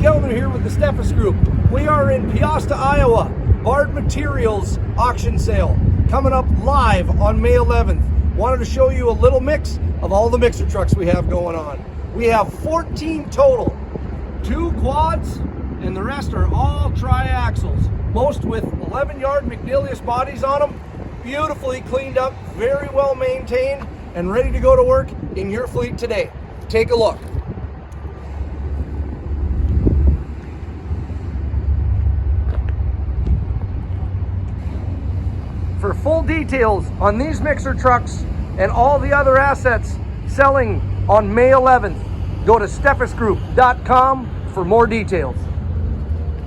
Gelner here with the Steffes Group. We are in Peosta, Iowa. Bard Materials auction sale coming up live on May 11th. Wanted to show you a little mix of all the mixer trucks we have going on. We have 14 total, 2 quads, and the rest are all triaxles. Most with 11-yard McNeilius bodies on them. Beautifully cleaned up, very well maintained, and ready to go to work in your fleet today. Take a look. For full details on these mixer trucks and all the other assets selling on May 11th, go to steffesgroup.com for more details.